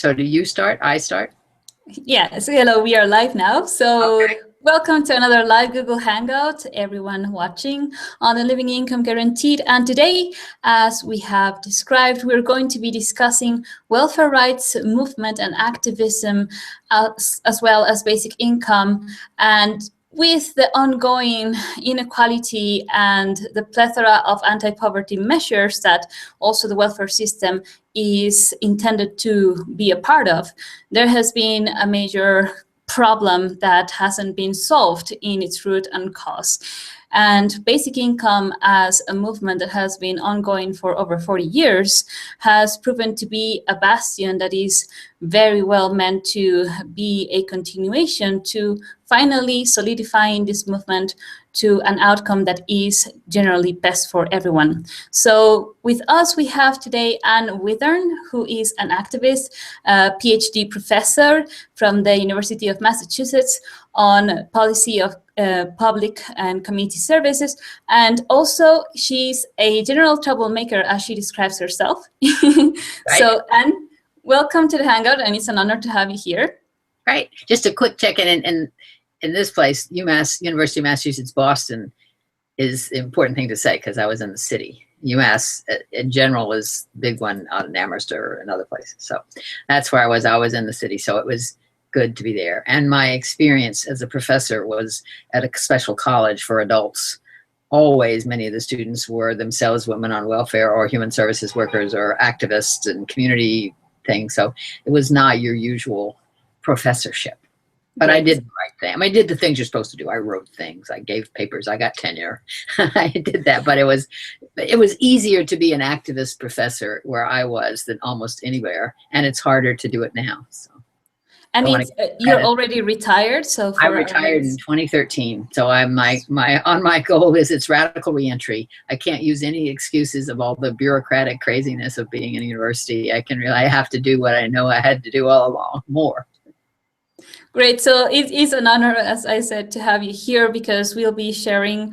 So do you start? I start? Yes, hello, we are live now. So Okay. welcome to another live Google Hangout, everyone watching on the Living Income Guaranteed. And today, as we have described, we're going to be discussing welfare rights movement and activism, as well as basic income. And with the ongoing inequality and the plethora of anti-poverty measures that also the welfare system is intended to be a part of, there has been a major problem that hasn't been solved in its root and cause. And basic income, as a movement that has been ongoing for over 40 years, has proven to be a bastion that is very well meant to be a continuation to finally solidifying this movement to an outcome that is generally best for everyone. So with us, we have today Ann Withorn, who is an activist, a PhD professor from the University of Massachusetts on policy of public and community services. And also she's a general troublemaker, as she describes herself. Right. So Ann, welcome to the Hangout, and it's an honor to have you here. Right. Just a quick check-in. In this place, UMass, University of Massachusetts, Boston, is an important thing to say because I was in the city. UMass in general is a big one out in Amherst and other places. So that's where I was. I was in the city. So it was good to be there. And my experience as a professor was at a special college for adults. Always, many of the students were themselves women on welfare or human services workers or activists and community things. So it was not your usual professorship. But I did the right thing. I did the things you're supposed to do. I wrote things. I gave papers. I got tenure. I did that. But it was easier to be an activist professor where I was than almost anywhere. And it's harder to do it now. So. And you're already retired, so I retired in 2013. So my goal is it's radical reentry. I can't use any excuses of all the bureaucratic craziness of being in a university. I have to do what I know I had to do all along, more. Great. So it is an honor, as I said, to have you here because we'll be sharing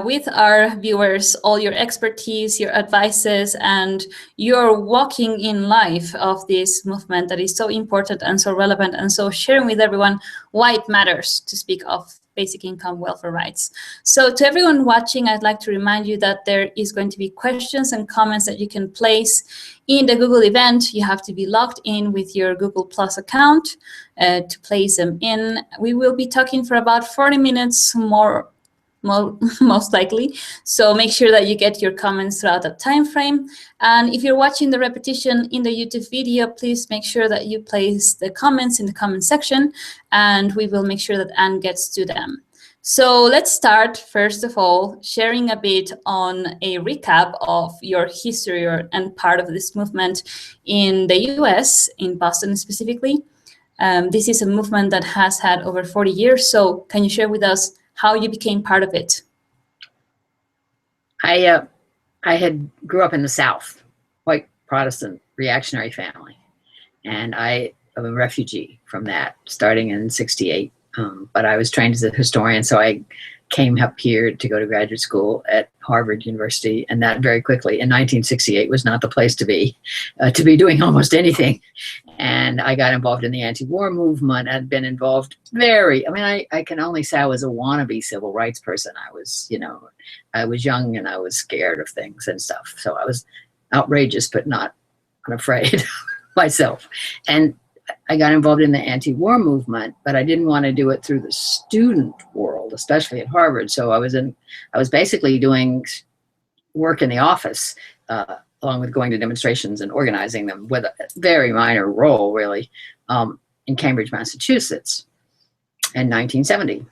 with our viewers all your expertise, your advices, and your walking in life of this movement that is so important and so relevant, and so sharing with everyone why it matters to speak of basic income welfare rights. So to everyone watching, I'd like to remind you that there is going to be questions and comments that you can place in the Google event. You have to be logged in with your Google Plus account to place them in. We will be talking for about 40 minutes more, most likely. So make sure that you get your comments throughout that time frame. And if you're watching the repetition in the YouTube video, please make sure that you place the comments in the comment section, and we will make sure that Ann gets to them. So let's start, first of all, sharing a bit on a recap of your history and part of this movement in the US, in Boston specifically. This is a movement that has had over 40 years. So can you share with us how you became part of it? I grew up in the South, white Protestant reactionary family, and I'm a refugee from that, starting in '68. But I was trained as a historian, so I came up here to go to graduate school at Harvard University, and that very quickly in 1968 was not the place to be doing almost anything. And I got involved in the anti-war movement. I'd been involved I can only say I was a wannabe civil rights person. I was young and I was scared of things and stuff. So I was outrageous, but not unafraid myself. And I got involved in the anti-war movement, but I didn't want to do it through the student world, especially at Harvard. So I was basically doing work in the office, along with going to demonstrations and organizing them, with a very minor role, really, in Cambridge, Massachusetts in 1970.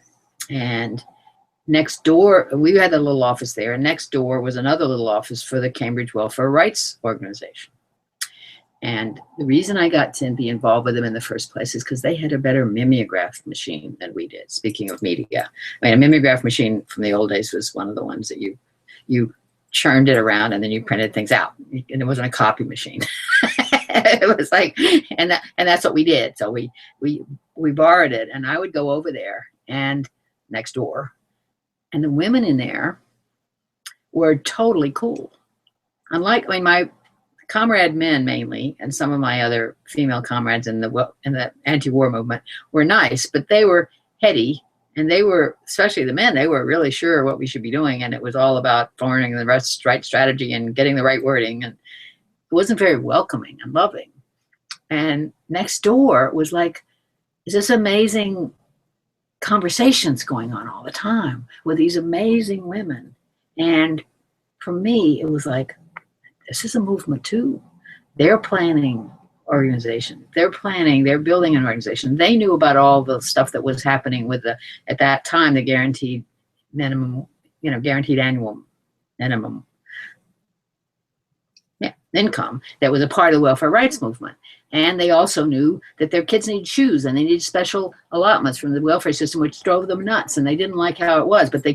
And next door, we had a little office there, and next door was another little office for the Cambridge Welfare Rights Organization. And the reason I got to be involved with them in the first place is because they had a better mimeograph machine than we did. Speaking of media, a mimeograph machine from the old days was one of the ones that you churned it around and then you printed things out, and it wasn't a copy machine. It was like, and that's what we did. So we borrowed it, and I would go over there and next door, and the women in there were totally cool. Unlike, my comrade men mainly, and some of my other female comrades in the anti-war movement were nice, but they were heady, and they were, especially the men, they were really sure what we should be doing, and it was all about learning the right strategy and getting the right wording, and it wasn't very welcoming and loving. And next door was like, is this amazing conversations going on all the time with these amazing women. And for me, it was like, this is a movement too. They're planning organization. They're building an organization. They knew about all the stuff that was happening with at that time, the guaranteed minimum, guaranteed annual minimum income that was a part of the welfare rights movement. And they also knew that their kids needed shoes and they needed special allotments from the welfare system, which drove them nuts. And they didn't like how it was, but they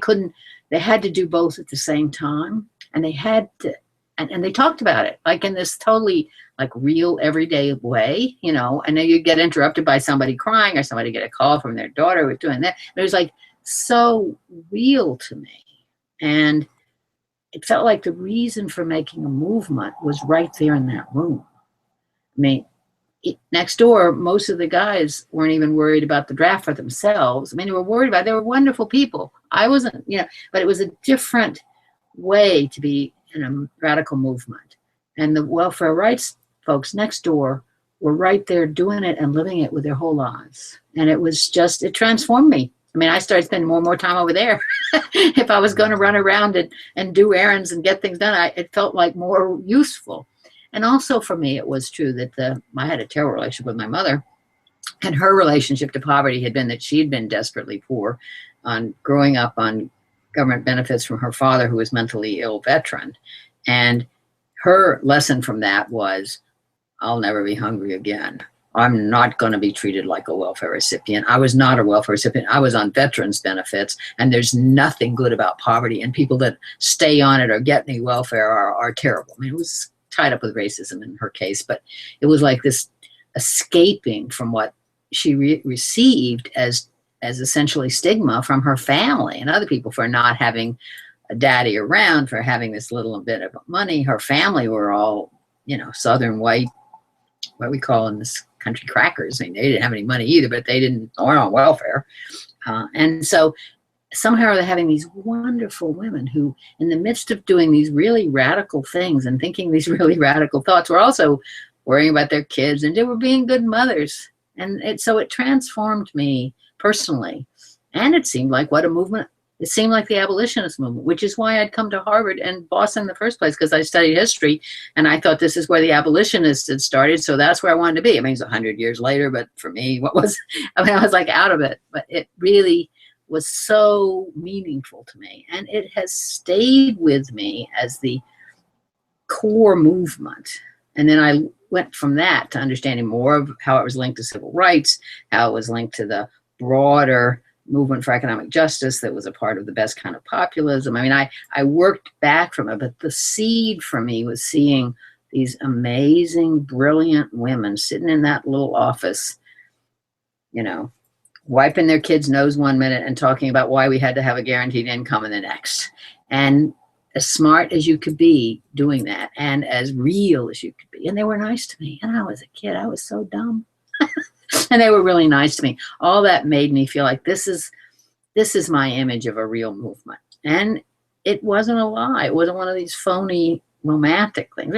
had to do both at the same time. And they had to, and they talked about it like in this totally like real everyday way, and then you get interrupted by somebody crying or somebody get a call from their daughter who was doing that. It was like so real to me. And it felt like the reason for making a movement was right there in that room. I mean, next door, most of the guys weren't even worried about the draft for themselves. I mean, they were wonderful people. I wasn't, but it was a different way to be in a radical movement. And the welfare rights folks next door were right there doing it and living it with their whole lives. And it was just, it transformed me. I mean, I started spending more and more time over there. If I was going to run around and do errands and get things done, it felt like more useful. And also for me, it was true that I had a terrible relationship with my mother, and her relationship to poverty had been that she'd been desperately poor on growing up on government benefits from her father, who was mentally ill veteran. And her lesson from that was, I'll never be hungry again. I'm not going to be treated like a welfare recipient. I was not a welfare recipient. I was on veterans benefits, and there's nothing good about poverty, and people that stay on it or get any welfare are terrible. I mean, it was tied up with racism in her case, but it was like this escaping from what she received as essentially stigma from her family and other people for not having a daddy around, for having this little bit of money. Her family were all, Southern white, what we call in this country crackers. I mean, they didn't have any money either, but they weren't on welfare. And so somehow they're having these wonderful women who, in the midst of doing these really radical things and thinking these really radical thoughts, were also worrying about their kids, and they were being good mothers. And so it transformed me personally. And it seemed like it seemed like the abolitionist movement, which is why I'd come to Harvard and Boston in the first place, because I studied history and I thought this is where the abolitionists had started. So that's where I wanted to be. I mean, it's 100 years later, but for me, I was like out of it, but it really was so meaningful to me. And it has stayed with me as the core movement. And then I went from that to understanding more of how it was linked to civil rights, how it was linked to the broader movement for economic justice that was a part of the best kind of populism. I mean, I worked back from it, but the seed for me was seeing these amazing, brilliant women sitting in that little office, wiping their kids' nose one minute and talking about why we had to have a guaranteed income in the next. And as smart as you could be doing that, and as real as you could be. And they were nice to me. And I was a kid. I was so dumb. And they were really nice to me. All that made me feel like this is my image of a real movement. And it wasn't a lie. It wasn't one of these phony romantic things.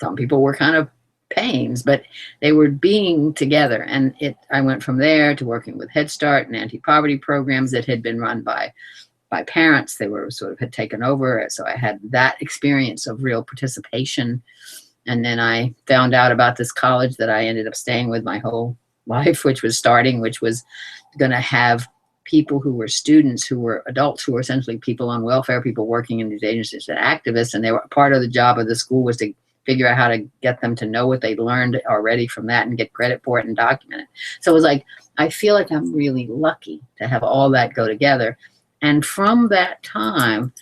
Some people were kind of pains, but they were being together. And I went from there to working with Head Start and anti-poverty programs that had been run by parents. They were had taken over. So I had that experience of real participation. And then I found out about this college that I ended up staying with my whole life, which was going to have people who were students, who were adults, who were essentially people on welfare, people working in these agencies and activists. And they were part of the job of the school was to figure out how to get them to know what they'd learned already from that and get credit for it and document it. So it was like, I feel like I'm really lucky to have all that go together. And from that time,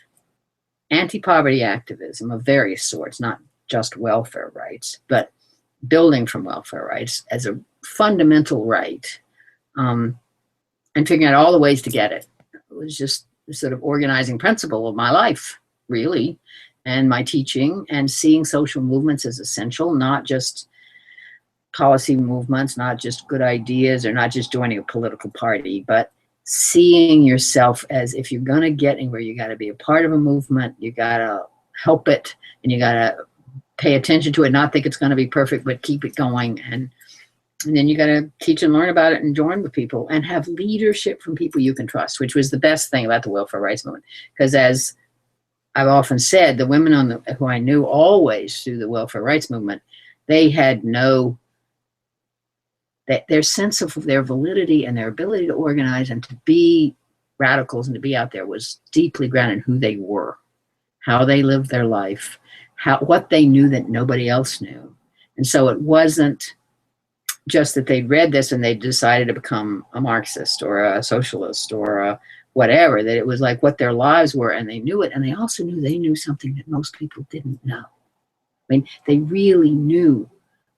anti-poverty activism of various sorts, not just welfare rights, but building from welfare rights as a fundamental right, and figuring out all the ways to get it. It was just the sort of organizing principle of my life, really. and my teaching, and seeing social movements as essential, not just policy movements, not just good ideas, or not just joining a political party, but seeing yourself as, if you're going to get anywhere, you got to be a part of a movement, you got to help it, and you got to pay attention to it, not think it's going to be perfect, but keep it going. And then you got to teach and learn about it and join with people and have leadership from people you can trust, which was the best thing about the welfare rights movement. Because as I've often said, the women who I knew always through the welfare rights movement, they had their sense of their validity and their ability to organize and to be radicals and to be out there was deeply grounded in who they were, how they lived their life, what they knew that nobody else knew. And so it wasn't just that they'd read this and they decided to become a Marxist or a socialist or a whatever, that it was like what their lives were, and they knew it. And they also knew they knew something that most people didn't know. I mean, they really knew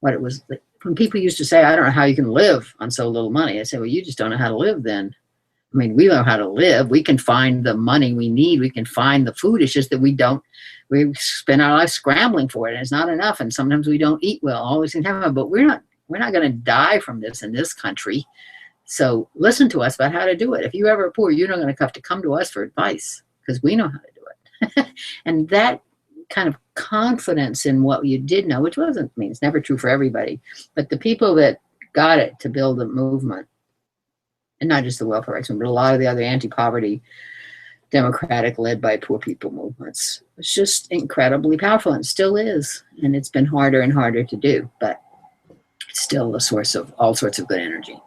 what it was. When people used to say, I don't know how you can live on so little money, I say, well, you just don't know how to live then. I mean, we know how to live. We can find the money we need. We can find the food. It's just that we spend our life scrambling for it, and it's not enough. And sometimes we don't eat well, all these things happen, but we're not going to die from this in this country. So listen to us about how to do it. If you ever are poor, you're not going to have to come to us for advice, because we know how to do it. And that kind of confidence in what you did know, which it's never true for everybody, but the people that got it to build a movement, and not just the welfare rights movement, but a lot of the other anti-poverty, democratic, led by poor people movements, it's just incredibly powerful, and still is. And it's been harder and harder to do, but it's still a source of all sorts of good energy.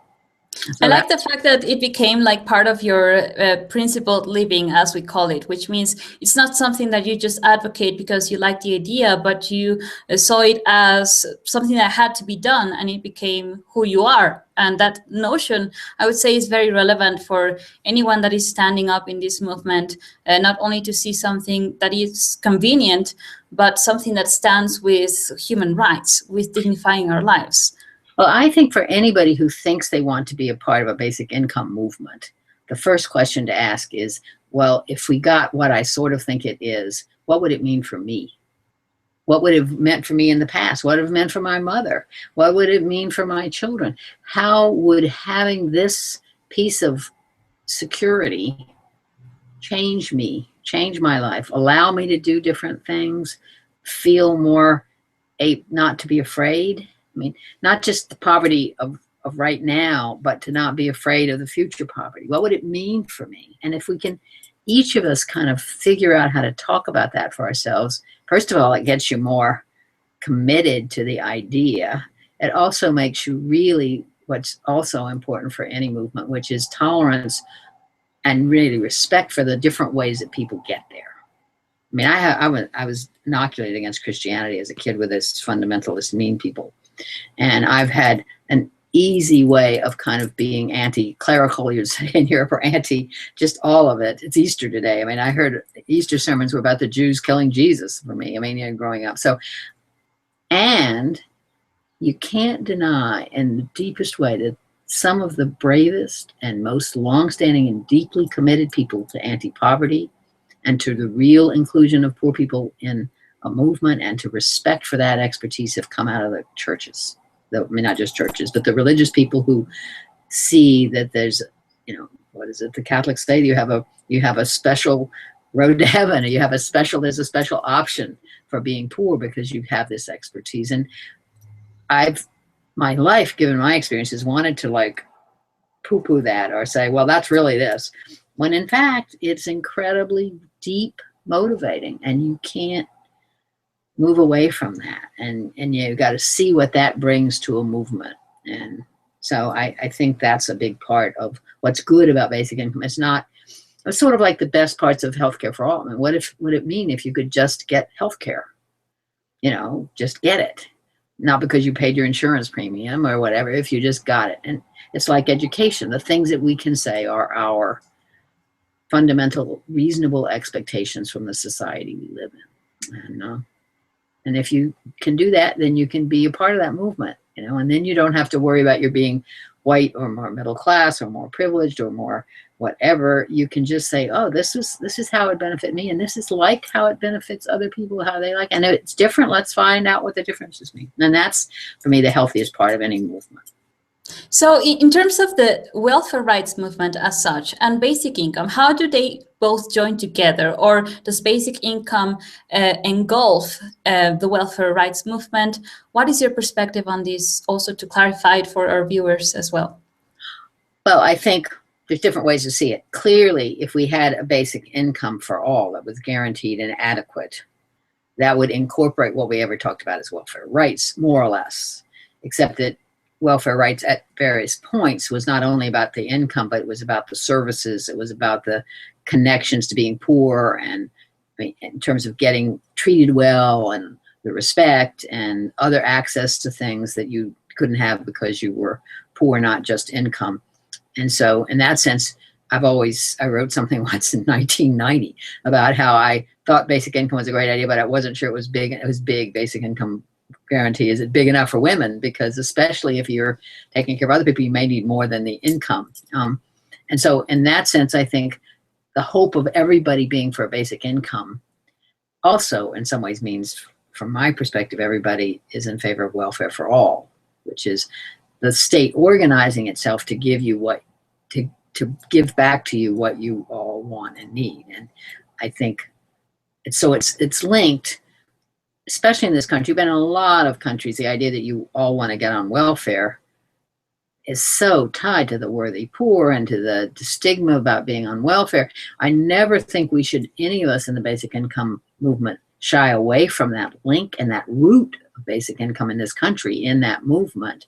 So I like the fact that it became like part of your principled living, as we call it, which means it's not something that you just advocate because you like the idea, but you saw it as something that had to be done, and it became who you are. And that notion, I would say, is very relevant for anyone that is standing up in this movement, not only to see something that is convenient, but something that stands with human rights, with dignifying our lives. Well, I think for anybody who thinks they want to be a part of a basic income movement, the first question to ask is, well, if we got what I sort of think it is, what would it mean for me? What would it have meant for me in the past? What would it have meant for my mother? What would it mean for my children? How would having this piece of security change me, change my life, allow me to do different things, feel more not to be afraid? I mean, not just the poverty of right now, but to not be afraid of the future poverty. What would it mean for me? And if we can, each of us kind of figure out how to talk about that for ourselves, first of all, it gets you more committed to the idea. It also makes you really, what's also important for any movement, which is tolerance and really respect for the different ways that people get there. I mean, I was inoculated against Christianity as a kid with this fundamentalist mean people. And I've had an easy way of kind of being anti-clerical, you'd say in Europe, or anti just all of it. It's Easter today. I mean, I heard Easter sermons were about the Jews killing Jesus for me. I mean, growing up. So, and you can't deny in the deepest way that some of the bravest and most longstanding and deeply committed people to anti-poverty and to the real inclusion of poor people in a movement and to respect for that expertise have come out of the churches. I mean, not just churches, but the religious people who see that there's, what is it? The Catholics say you have a special road to heaven, or there's a special option for being poor because you have this expertise. And my life, given my experiences, wanted to like poo-poo that or say, well, that's really this, when in fact it's incredibly deep motivating, and you can't move away from that, and you've got to see what that brings to a movement. And so I think that's a big part of what's good about basic income. It's sort of like the best parts of healthcare for all. I mean, what would it mean if you could just get healthcare? Just get it, not because you paid your insurance premium or whatever, if you just got it. And it's like education, the things that we can say are our fundamental, reasonable expectations from the society we live in. And if you can do that, then you can be a part of that movement, and then you don't have to worry about your being white or more middle class or more privileged or more whatever, you can just say, oh, this is how it benefit me, and this is like how it benefits other people, how they like, and if it's different, let's find out what the differences mean. And that's, for me, the healthiest part of any movement. So in terms of the welfare rights movement as such and basic income, how do they both join together? Or does basic income engulf the welfare rights movement? What is your perspective on this, also to clarify it for our viewers as well? Well, I think there's different ways to see it. Clearly, if we had a basic income for all that was guaranteed and adequate, that would incorporate what we ever talked about as welfare rights, more or less, except that welfare rights at various points was not only about the income, but it was about the services. It was about the connections to being poor, and in terms of getting treated well, and the respect and other access to things that you couldn't have because you were poor, not just income. And so in that sense, I wrote something once in 1990 about how I thought basic income was a great idea, but I wasn't sure it was big. It was big. Basic income guarantee, is it big enough for women? Because especially if you're taking care of other people, you may need more than the income. And so in that sense, I think the hope of everybody being for a basic income also in some ways means, from my perspective, everybody is in favor of welfare for all, which is the state organizing itself to give you what, to give back to you what you all want and need. And I think it's linked, especially in this country, but in a lot of countries, the idea that you all want to get on welfare is so tied to the worthy poor and to the stigma about being on welfare. I never think we should, any of us in the basic income movement, shy away from that link and that root of basic income in this country, in that movement.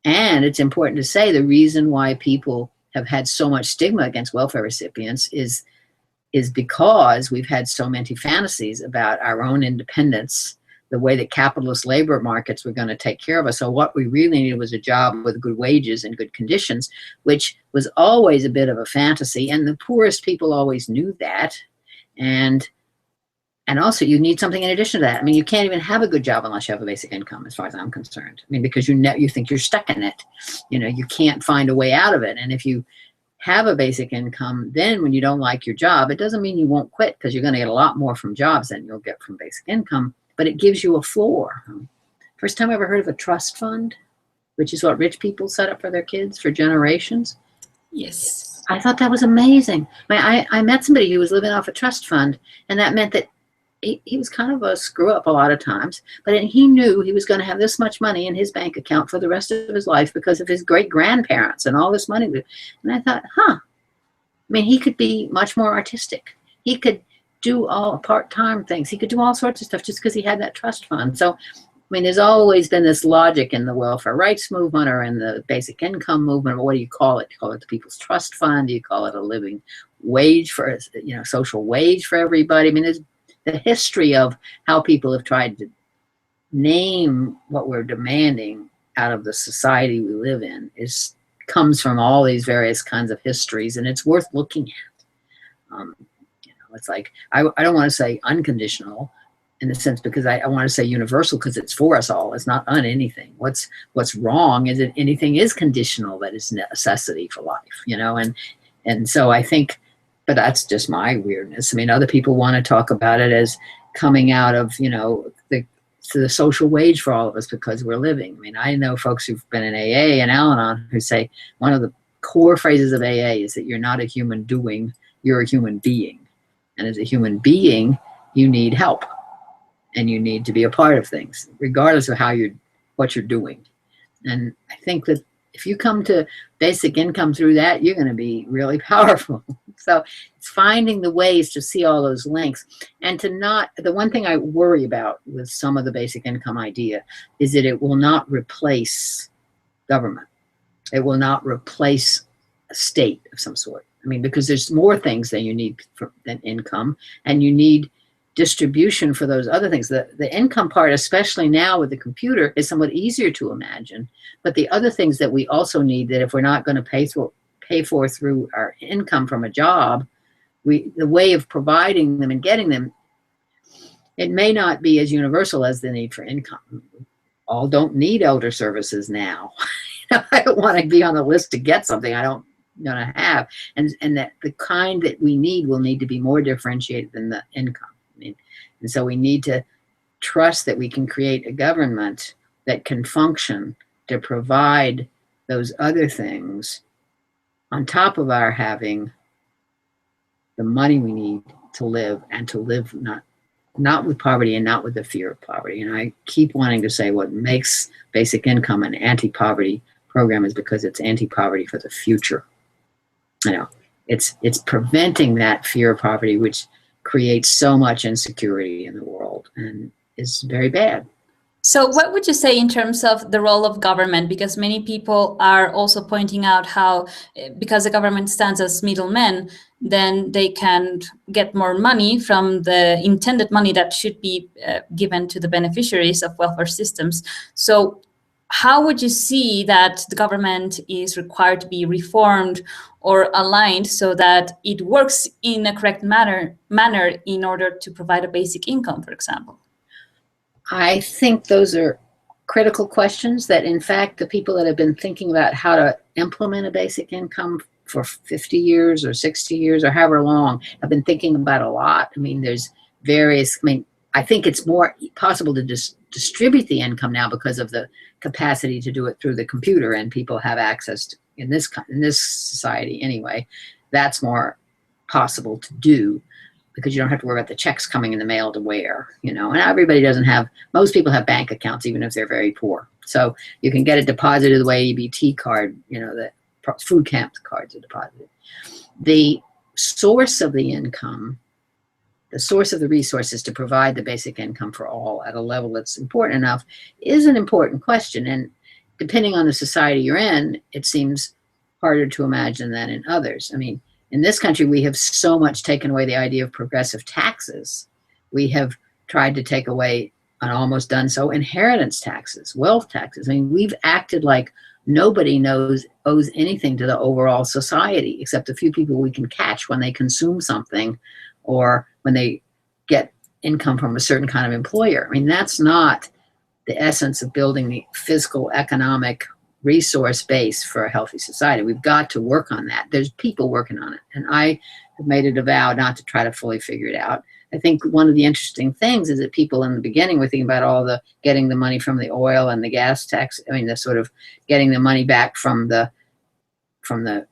And it's important to say the reason why people have had so much stigma against welfare recipients is because we've had so many fantasies about our own independence, the way that capitalist labor markets were going to take care of us. So what we really needed was a job with good wages and good conditions, which was always a bit of a fantasy. And the poorest people always knew that. And also you need something in addition to that. I mean, you can't even have a good job unless you have a basic income, as far as I'm concerned. I mean, because you think you're stuck in it. You know, you can't find a way out of it. And if you have a basic income, then when you don't like your job, it doesn't mean you won't quit, because you're going to get a lot more from jobs than you'll get from basic income, but it gives you a floor. First time I ever heard of a trust fund, which is what rich people set up for their kids for generations. Yes. I thought that was amazing. I met somebody who was living off a trust fund, and that meant that he was kind of a screw up a lot of times, but he knew he was going to have this much money in his bank account for the rest of his life because of his great grandparents and all this money. And I thought, I mean, he could be much more artistic. He could do all part-time things. He could do all sorts of stuff just because he had that trust fund. So, I mean, there's always been this logic in the welfare rights movement or in the basic income movement. What do you call it? You call it the People's Trust Fund? Do you call it a living wage for, social wage for everybody? I mean, there's the history of how people have tried to name what we're demanding out of the society we live in comes from all these various kinds of histories, and it's worth looking at. It's like, I don't want to say unconditional in the sense, because I want to say universal, because it's for us all. It's not on anything. What's wrong is that anything is conditional that is necessity for life, and so I think, but that's just my weirdness. I mean, other people want to talk about it as coming out of, the social wage for all of us because we're living. I mean, I know folks who've been in AA and Al-Anon who say one of the core phrases of AA is that you're not a human doing, you're a human being. And as a human being, you need help and you need to be a part of things, regardless of what you're doing. And I think that if you come to basic income through that, you're going to be really powerful. So it's finding the ways to see all those links, and the one thing I worry about with some of the basic income idea is that it will not replace government. It will not replace a state of some sort. I mean, because there's more things than you need than income, and you need distribution for those other things. The income part, especially now with the computer, is somewhat easier to imagine. But the other things that we also need, that if we're not going to pay for through our income from a job, the way of providing them and getting them, it may not be as universal as the need for income. All don't need elder services now. I don't want to be on the list to get something I don't going to have. And that the kind that we need will need to be more differentiated than the income. I mean, and so we need to trust that we can create a government that can function to provide those other things on top of our having the money we need to live, and to live not with poverty and not with the fear of poverty. And I keep wanting to say what makes basic income an anti-poverty program is because it's anti-poverty for the future. You know, it's preventing that fear of poverty, which creates so much insecurity in the world and is very bad. So what would you say in terms of the role of government? Because many people are also pointing out how, because the government stands as middlemen, then they can get more money from the intended money that should be given to the beneficiaries of welfare systems. So how would you see that the government is required to be reformed or aligned so that it works in a correct manner in order to provide a basic income, for example? I think those are critical questions that, in fact, the people that have been thinking about how to implement a basic income for 50 years or 60 years or however long have been thinking about a lot. I mean, there's various, I think it's more possible to just distribute the income now because of the capacity to do it through the computer, and people have access to, in this society anyway, that's more possible to do, because you don't have to worry about the checks coming in the mail to where, you know, and everybody doesn't have, most people have bank accounts, even if they're very poor. So you can get it deposited the way EBT card, you know, the food camp cards are deposited. The source of the income, the source of the resources to provide the basic income for all at a level that's important enough is an important question. And depending on the society you're in, it seems harder to imagine than in others. I mean, in this country, we have so much taken away the idea of progressive taxes. We have tried to take away, and almost done so, inheritance taxes, wealth taxes. I mean, we've acted like nobody owes anything to the overall society except a few people we can catch when they consume something or when they get income from a certain kind of employer. I mean, that's not the essence of building the fiscal, economic resource base for a healthy society. We've got to work on that. There's people working on it. And I have made it a vow not to try to fully figure it out. I think one of the interesting things is that people in the beginning were thinking about all the getting the money from the oil and the gas tax. I mean, the sort of getting the money back from the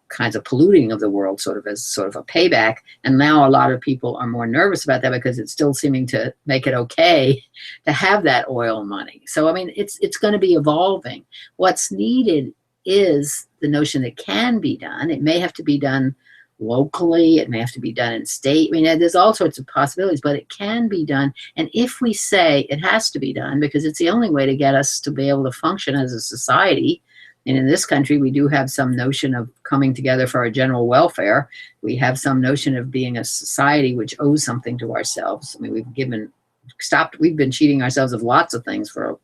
kinds of polluting of the world, sort of as sort of a payback. And now a lot of people are more nervous about that because it's still seeming to make it okay to have that oil money. So, I mean, it's going to be evolving. What's needed is the notion that can be done. It may have to be done locally. It may have to be done in state. I mean, there's all sorts of possibilities, but it can be done. And if we say it has to be done because it's the only way to get us to be able to function as a society, and in this country, we do have some notion of coming together for our general welfare. We have some notion of being a society which owes something to ourselves. I mean, we've been cheating ourselves of lots of things for an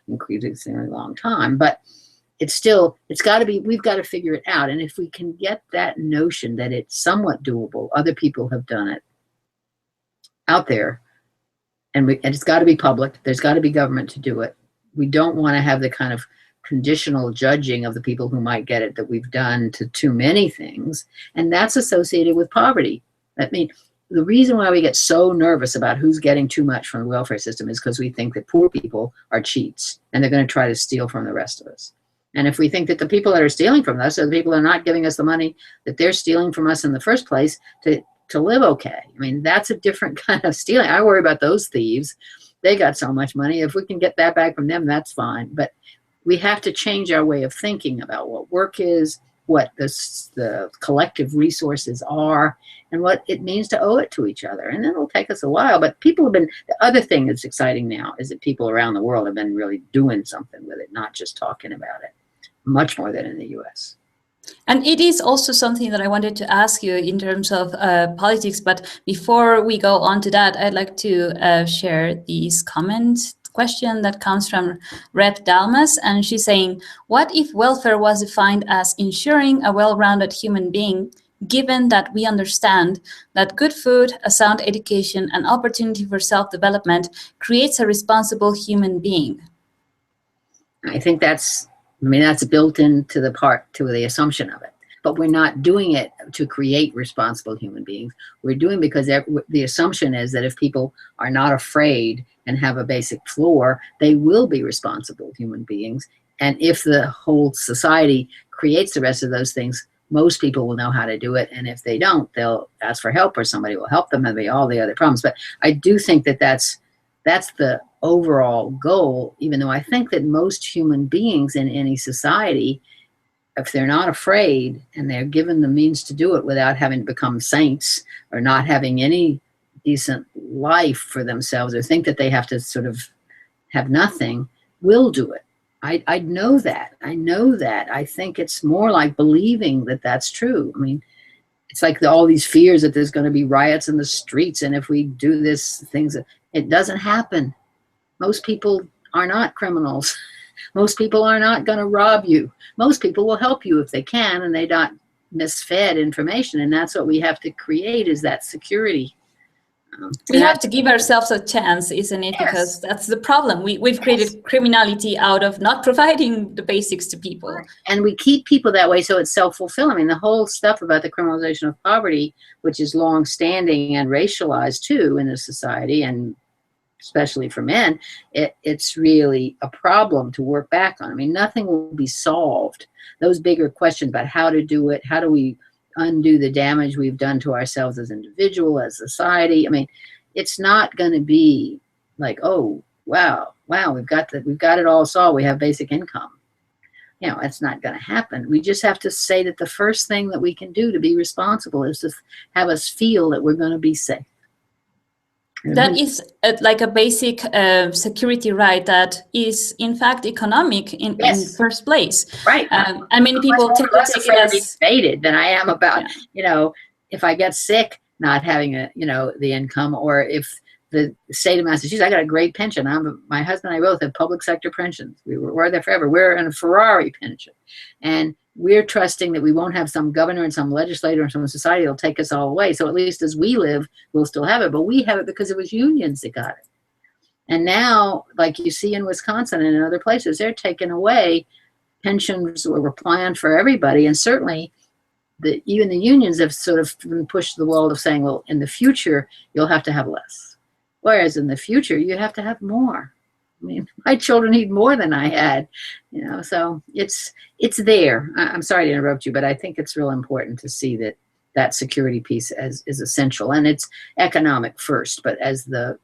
increasingly long time, but we've got to figure it out. And if we can get that notion that it's somewhat doable, other people have done it out there, and it's got to be public, there's got to be government to do it. We don't want to have the kind of conditional judging of the people who might get it that we've done to too many things, and that's associated with poverty. I mean, the reason why we get so nervous about who's getting too much from the welfare system is because we think that poor people are cheats and they're going to try to steal from the rest of us. And if we think that the people that are stealing from us are the people that are not giving us the money that they're stealing from us in the first place to live okay, I mean, that's a different kind of stealing. I worry about those thieves. They got so much money. If we can get that back from them, that's fine. But we have to change our way of thinking about what work is, what the collective resources are, and what it means to owe it to each other. And it'll take us a while, but the other thing that's exciting now is that people around the world have been really doing something with it, not just talking about it, much more than in the US. And it is also something that I wanted to ask you in terms of politics, but before we go on to that, I'd like to share these comments. Question that comes from Red Dalmas, and she's saying, what if welfare was defined as ensuring a well-rounded human being, given that we understand that good food, a sound education, and opportunity for self-development creates a responsible human being? I think that's I mean, that's built into the assumption of it. But we're not doing it to create responsible human beings. We're doing because the assumption is that if people are not afraid and have a basic floor, they will be responsible human beings. And if the whole society creates the rest of those things, most people will know how to do it. And if they don't, they'll ask for help, or somebody will help them, and be all the other problems. But I do think that that's the overall goal, even though I think that most human beings in any society, if they're not afraid and they're given the means to do it without having to become saints or not having any decent life for themselves, or think that they have to sort of have nothing, will do it. I know that. I know that. I think it's more like believing that that's true. I mean, it's like all these fears that there's going to be riots in the streets, and if we do this, things, it doesn't happen. Most people are not criminals. Most people are not going to rob you. Most people will help you if they can, and they're not misfed information. And that's what we have to create, is that security. We have to give ourselves a chance, isn't it? Yes. Because that's the problem. We've created criminality out of not providing the basics to people. And we keep people that way, so it's self-fulfilling. I mean, the whole stuff about the criminalization of poverty, which is long-standing and racialized too in the society, and especially for men, it's really a problem to work back on. I mean, nothing will be solved. Those bigger questions about how to do it, how do we undo the damage we've done to ourselves as individual, as society. I mean, it's not going to be like, oh, wow, we've got it all solved. We have basic income. You know, it's not going to happen. We just have to say that the first thing that we can do to be responsible is to have us feel that we're going to be safe. That is like a basic security right that is, in fact, economic in first place. Right. And many people take it as invaded than I am about, you know, if I get sick, not having the income, or if the state of Massachusetts, I got a great pension. My husband and I both have public sector pensions. We're there forever. We're in a Ferrari pension. And we're trusting that we won't have some governor and some legislator and some society that'll take us all away. So at least as we live, we'll still have it. But we have it because it was unions that got it. And now, like you see in Wisconsin and in other places, they're taking away pensions that were planned for everybody. And certainly, even the unions have sort of pushed the wall of saying, well, in the future, you'll have to have less. Whereas in the future, you have to have more. I mean, my children need more than I had, so it's there. I'm sorry to interrupt you, but I think it's real important to see that security piece is essential, and it's economic first. But as the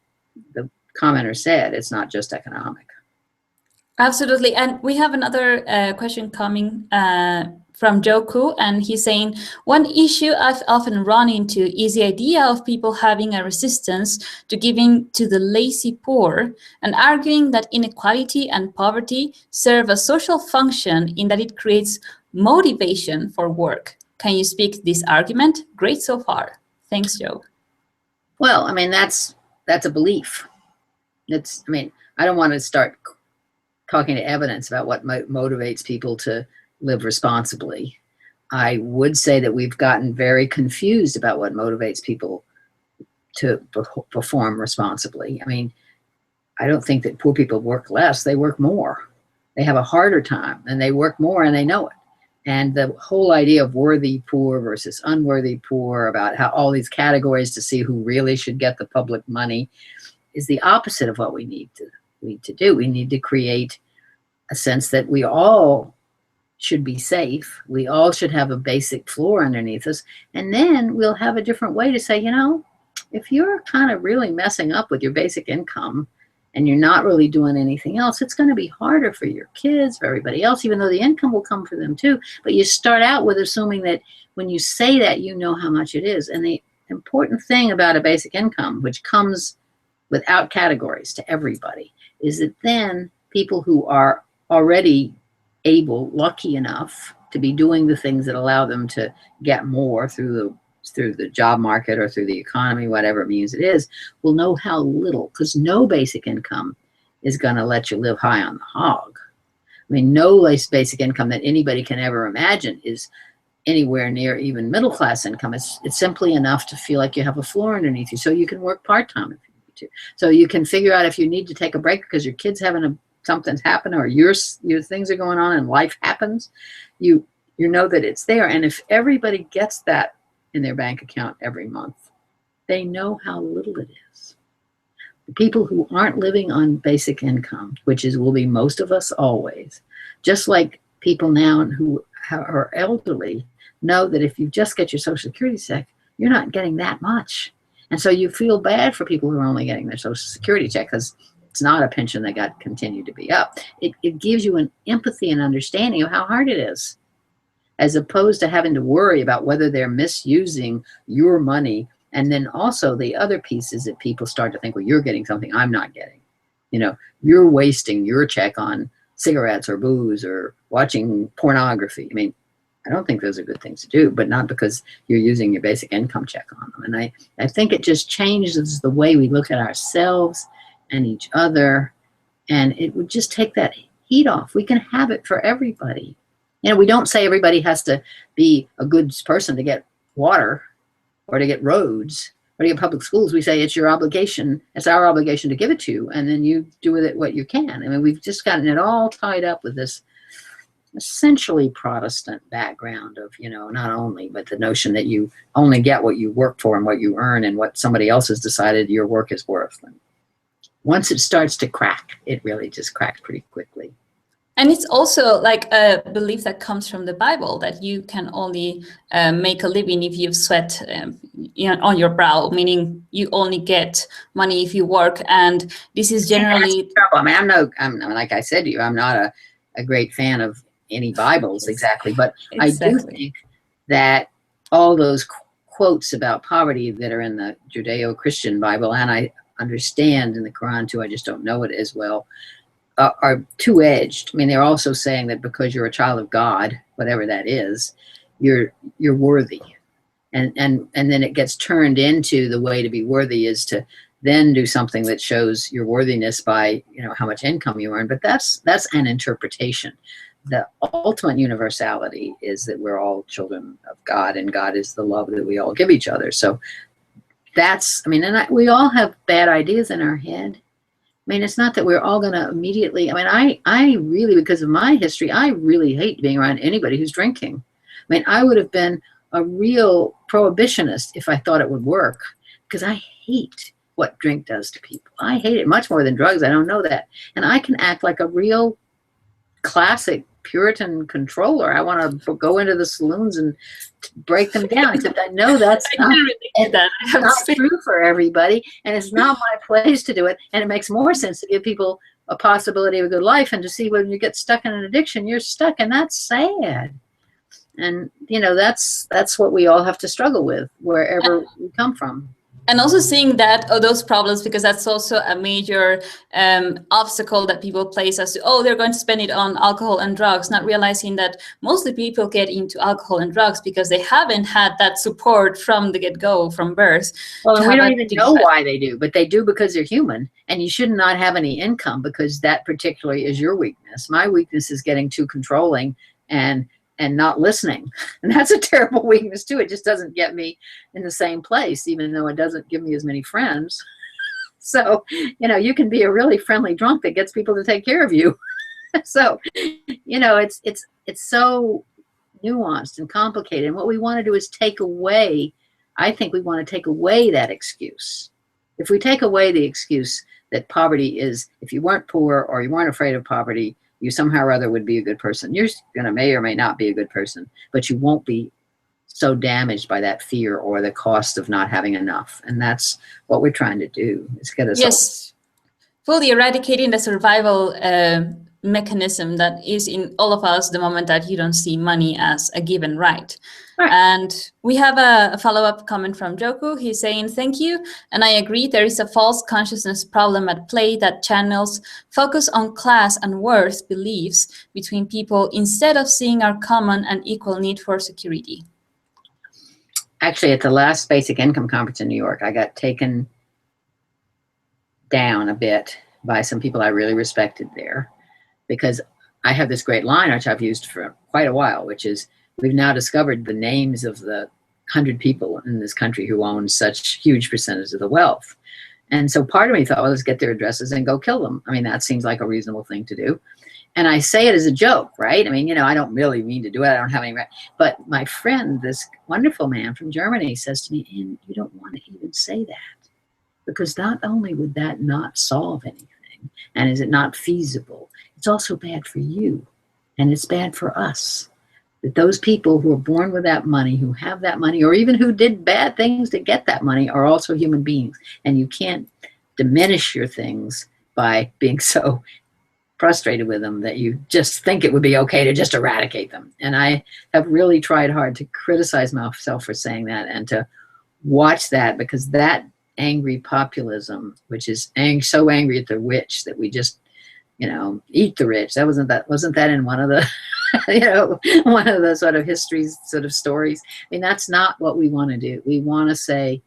commenter said, it's not just economic. Absolutely. And we have another question coming from Joku, and he's saying, one issue I've often run into is the idea of people having a resistance to giving to the lazy poor, and arguing that inequality and poverty serve a social function in that it creates motivation for work. Can you speak to this argument? Great so far. Thanks, Joe. Well, I mean, that's a belief. I don't want to start talking to evidence about what motivates people to live responsibly. I would say that we've gotten very confused about what motivates people to perform responsibly. I mean, I don't think that poor people work less, they work more. They have a harder time, and they work more, and they know it. And the whole idea of worthy poor versus unworthy poor, about how all these categories to see who really should get the public money, is the opposite of what we need to do. We need to create a sense that we all should be safe. We all should have a basic floor underneath us. And then we'll have a different way to say, if you're kind of really messing up with your basic income and you're not really doing anything else, it's going to be harder for your kids, for everybody else, even though the income will come for them too. But you start out with assuming that when you say that, you know how much it is. And the important thing about a basic income, which comes without categories to everybody, is that then people who are already lucky enough to be doing the things that allow them to get more through the job market or through the economy, whatever means it is, will know how little, because no basic income is going to let you live high on the hog. I mean, no basic income that anybody can ever imagine is anywhere near even middle class income. It's simply enough to feel like you have a floor underneath you, so you can work part-time if you need to. So you can figure out if you need to take a break because your kid's having a something's happened or your things are going on and life happens, you know that it's there. And if everybody gets that in their bank account every month, they know how little it is. The people who aren't living on basic income, which will be most of us always, just like people now who are elderly, know that if you just get your Social Security check, you're not getting that much. And so you feel bad for people who are only getting their Social Security check because it's not a pension that got continued to be up. It gives you an empathy and understanding of how hard it is, as opposed to having to worry about whether they're misusing your money. And then also the other piece is that people start to think, well, you're getting something I'm not getting. You know, you're wasting your check on cigarettes or booze or watching pornography. I mean, I don't think those are good things to do, but not because you're using your basic income check on them. And I think it just changes the way we look at ourselves and each other, and it would just take that heat off. We can have it for everybody. You know, we don't say everybody has to be a good person to get water or to get roads or to get public schools. We say it's your obligation, it's our obligation to give it to you, and then you do with it what you can. I mean, we've just gotten it all tied up with this essentially Protestant background of, you know, not only, but the notion that you only get what you work for and what you earn and what somebody else has decided your work is worth. And once it starts to crack, it really just cracks pretty quickly. And it's also like a belief that comes from the Bible, that you can only make a living if you've sweat on your brow, meaning you only get money if you work. And this is generally... I mean, I'm like I said to you, I'm not a great fan of any Bibles exactly, but exactly. I do think that all those quotes about poverty that are in the Judeo-Christian Bible, and I understand in the Quran too, I just don't know it as well, are two-edged. I mean, they're also saying that because you're a child of God, whatever that is, you're worthy. And then it gets turned into the way to be worthy is to then do something that shows your worthiness by, you know, how much income you earn. But that's an interpretation. The ultimate universality is that we're all children of God, and God is the love that we all give each other. So that's, I mean, we all have bad ideas in our head. I mean, it's not that we're all going to immediately, I mean, I really, because of my history, I really hate being around anybody who's drinking. I mean, I would have been a real prohibitionist if I thought it would work, because I hate what drink does to people. I hate it much more than drugs. I don't know that. And I can act like a real classic Puritan controller. I want to go into the saloons and break them down, except I know that's not true for everybody, and it's not my place to do it. And it makes more sense to give people a possibility of a good life, and to see when you get stuck in an addiction, you're stuck, and that's sad. And, you know, that's what we all have to struggle with wherever we come from. And also seeing that, those problems, because that's also a major obstacle that people place as to, oh, they're going to spend it on alcohol and drugs, not realizing that mostly people get into alcohol and drugs because they haven't had that support from the get-go, from birth. Well, and we don't even know why they do, but they do because they're human, and you should not have any income because that particularly is your weakness. My weakness is getting too controlling and not listening. And that's a terrible weakness too. It just doesn't get me in the same place, even though it doesn't give me as many friends. So, you know, you can be a really friendly drunk that gets people to take care of you. So, you know, it's so nuanced and complicated. And what we want to do is take away, I think we want to take away that excuse. If we take away the excuse that poverty is, if you weren't poor or you weren't afraid of poverty, you somehow or other would be a good person. You're going to may or may not be a good person, but you won't be so damaged by that fear or the cost of not having enough. And that's what we're trying to do, is get us yes, fully eradicating the survival mechanism that is in all of us the moment that you don't see money as a given right. Right. And we have a follow-up comment from Joku. He's saying, thank you. And I agree, there is a false consciousness problem at play that channels focus on class and worth beliefs between people instead of seeing our common and equal need for security. Actually, at the last Basic Income Conference in New York, I got taken down a bit by some people I really respected there, because I have this great line, which I've used for quite a while, which is, we've now discovered the names of the 100 people in this country who own such huge percentage of the wealth. And so part of me thought, well, let's get their addresses and go kill them. I mean, that seems like a reasonable thing to do. And I say it as a joke, right? I mean, you know, I don't really mean to do it. I don't have any, but my friend, this wonderful man from Germany, says to me, and you don't want to even say that, because not only would that not solve anything, and is it not feasible, it's also bad for you, and it's bad for us. That those people who are born with that money, who have that money, or even who did bad things to get that money, are also human beings. And you can't diminish your things by being so frustrated with them that you just think it would be okay to just eradicate them. And I have really tried hard to criticize myself for saying that and to watch that, because that angry populism, which is so angry at the rich that we just, you know, eat the rich. Wasn't that in one of the, you know, one of the sort of histories, sort of stories. I mean, that's not what we want to do. We want to say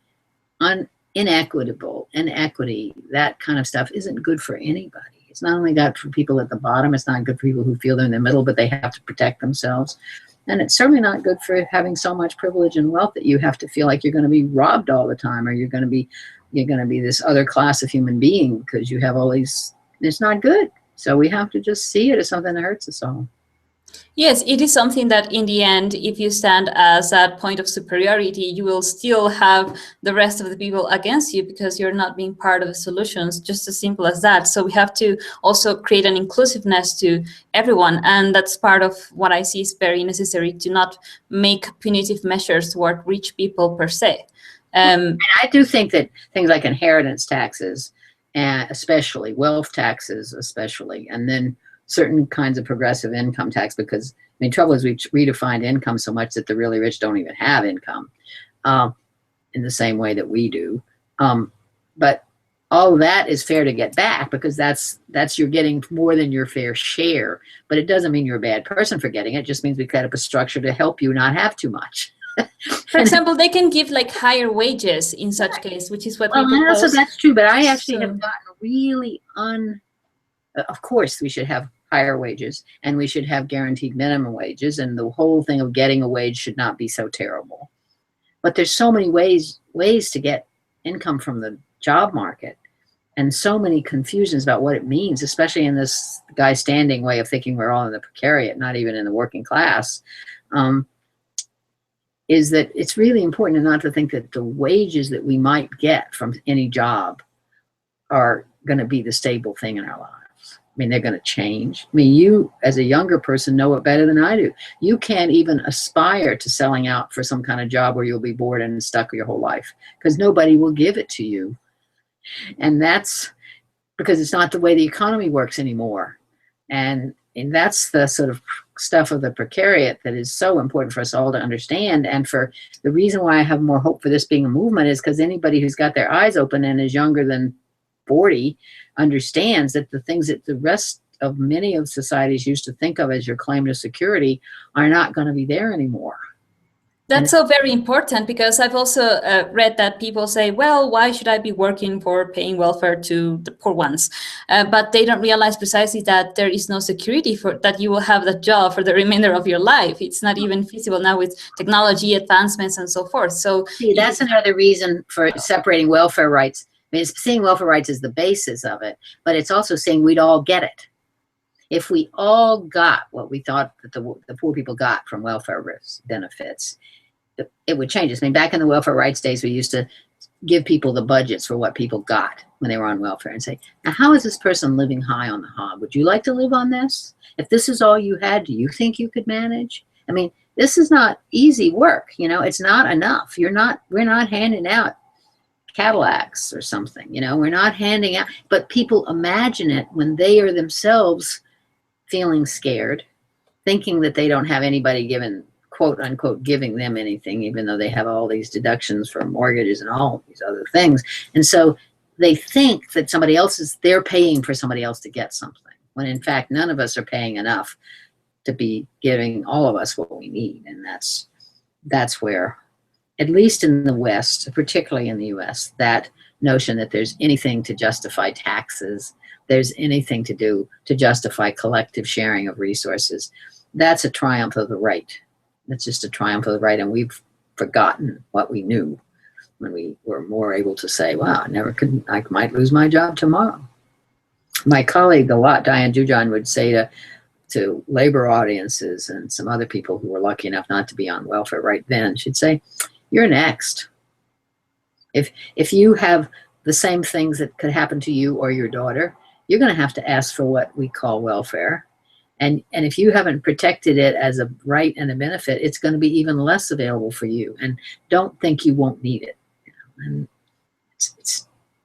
inequitable, inequity, that kind of stuff isn't good for anybody. It's not only good for people at the bottom, it's not good for people who feel they're in the middle, but they have to protect themselves. And it's certainly not good for having so much privilege and wealth that you have to feel like you're going to be robbed all the time, or you're going to be this other class of human being because you have all these. It's not good. So we have to just see it as something that hurts us all. Yes, it is something that in the end, if you stand as that point of superiority, you will still have the rest of the people against you because you're not being part of the solutions, just as simple as that. So we have to also create an inclusiveness to everyone. And that's part of what I see is very necessary, to not make punitive measures toward rich people per se. And I do think that things like inheritance taxes, and especially wealth taxes, especially, and then certain kinds of progressive income tax, because I mean, trouble is we've redefined income so much that the really rich don't even have income in the same way that we do. But all that is fair to get back, because that's you're getting more than your fair share. But it doesn't mean you're a bad person for getting it. It just means we've got up a structure to help you not have too much. For example, they can give like higher wages in such case, which is what we propose. So that's true, but I actually have gotten really of course we should have higher wages, and we should have guaranteed minimum wages, and the whole thing of getting a wage should not be so terrible. But there's so many ways to get income from the job market, and so many confusions about what it means, especially in this guy standing way of thinking we're all in the precariat, not even in the working class. Is that it's really important not to think that the wages that we might get from any job are going to be the stable thing in our lives. I mean, they're going to change. I mean, you as a younger person know it better than I do. You can't even aspire to selling out for some kind of job where you'll be bored and stuck your whole life, because nobody will give it to you. And that's because it's not the way the economy works anymore. And that's the sort of stuff of the precariat that is so important for us all to understand. And for the reason why I have more hope for this being a movement is because anybody who's got their eyes open and is younger than 40 understands that the things that the rest of many of societies used to think of as your claim to security are not going to be there anymore. That's so very important, because I've also read that people say, well, why should I be working for paying welfare to the poor ones? But they don't realize precisely that there is no security for that you will have that job for the remainder of your life. It's not even feasible now with technology advancements and so forth. So see, that's another reason for separating welfare rights. I mean, it's seeing welfare rights as the basis of it, but it's also saying we'd all get it. If we all got what we thought that the poor people got from welfare benefits, it would change us. I mean, back in the welfare rights days, we used to give people the budgets for what people got when they were on welfare and say, now, how is this person living high on the hog? Would you like to live on this? If this is all you had, do you think you could manage? I mean, this is not easy work. You know, it's not enough. We're not handing out Cadillacs or something, you know, we're not handing out, but people imagine it when they are themselves feeling scared, thinking that they don't have anybody quote unquote giving them anything, even though they have all these deductions for mortgages and all these other things. And so they think that they're paying for somebody else to get something, when in fact none of us are paying enough to be giving all of us what we need. And that's where, at least in the West, particularly in the US, that notion that there's anything to justify taxes, there's anything to do to justify collective sharing of resources, that's a triumph of the right. That's just a triumph of the right, and we've forgotten what we knew. when we were more able to say, wow, I might lose my job tomorrow. My colleague a lot, Diane Jujon, would say to labor audiences and some other people who were lucky enough not to be on welfare right then, she'd say, you're next. If you have the same things that could happen to you or your daughter, you're going to have to ask for what we call welfare. And if you haven't protected it as a right and a benefit, it's going to be even less available for you. And don't think you won't need it. And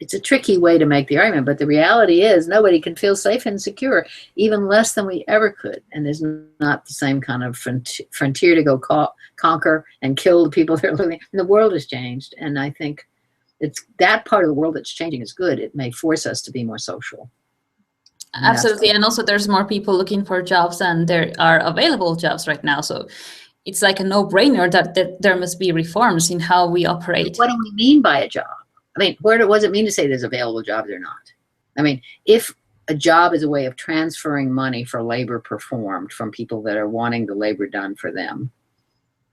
it's a tricky way to make the argument, but the reality is nobody can feel safe and secure, even less than we ever could. And there's not the same kind of frontier to go conquer and kill the people that are living. And the world has changed, and I think it's that part of the world that's changing is good. It may force us to be more social. Absolutely, and also there's more people looking for jobs than there are available jobs right now. So it's like a no-brainer that there must be reforms in how we operate. What do we mean by a job? I mean, what does it mean to say there's available jobs or not? I mean, if a job is a way of transferring money for labor performed from people that are wanting the labor done for them,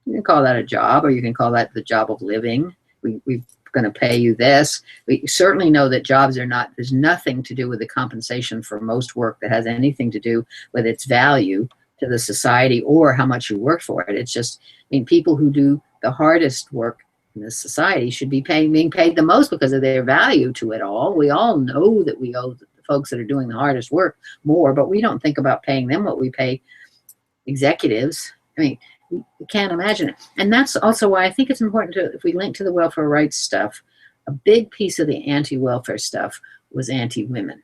you can call that a job, or you can call that the job of living. We're going to pay you this. We certainly know that jobs are not, there's nothing to do with the compensation for most work that has anything to do with its value to the society or how much you work for it. It's just, I mean, people who do the hardest work in this society should be being paid the most because of their value to it all. We all know that we owe the folks that are doing the hardest work more, but we don't think about paying them what we pay executives. I mean, we can't imagine it. And that's also why I think it's important to, if we link to the welfare rights stuff, a big piece of the anti-welfare stuff was anti-women.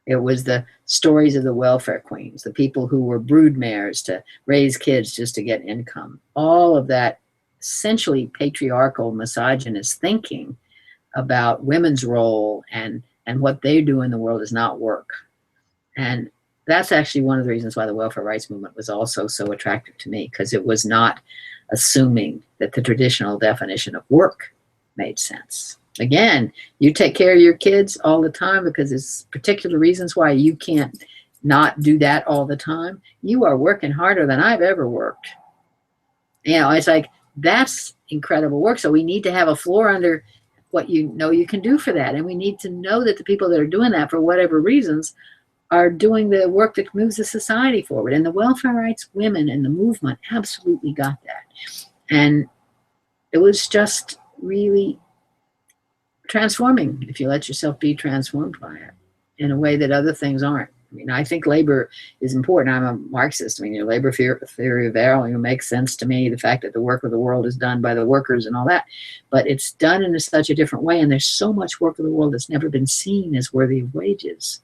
It was the stories of the welfare queens, the people who were broodmares to raise kids just to get income. All of that essentially patriarchal, misogynist thinking about women's role and what they do in the world is not work. And that's actually one of the reasons why the welfare rights movement was also so attractive to me, because it was not assuming that the traditional definition of work made sense. Again, you take care of your kids all the time because there's particular reasons why you can't not do that all the time. You are working harder than I've ever worked. You know, it's like, that's incredible work. So we need to have a floor under what you know you can do for that. And we need to know that the people that are doing that for whatever reasons are doing the work that moves the society forward. And the welfare rights women in the movement absolutely got that. And it was just really transforming if you let yourself be transformed by it in a way that other things aren't. I mean, I think labor is important. I'm a Marxist. I mean, your labor theory of value makes sense to me. The fact that the work of the world is done by the workers and all that, but it's done in such a different way. And there's so much work of the world that's never been seen as worthy of wages,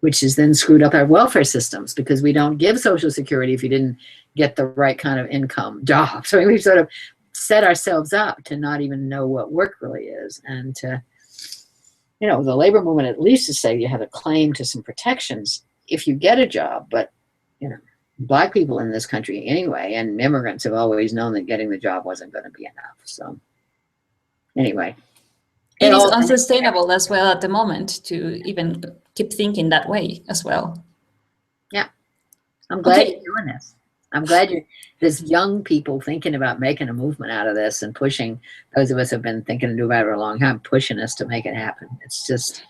which has then screwed up our welfare systems because we don't give Social Security if you didn't get the right kind of income job. So we've sort of set ourselves up to not even know what work really is, and to, you know, the labor movement at least to say you have a claim to some protections if you get a job. But, you know, Black people in this country anyway, and immigrants have always known that getting the job wasn't going to be enough. So anyway. It is unsustainable as well at the moment to even keep thinking that way as well. Yeah. I'm glad you're doing this. I'm glad there's young people thinking about making a movement out of this and pushing those of us who have been thinking to do about it for a long time, pushing us to make it happen. It's just,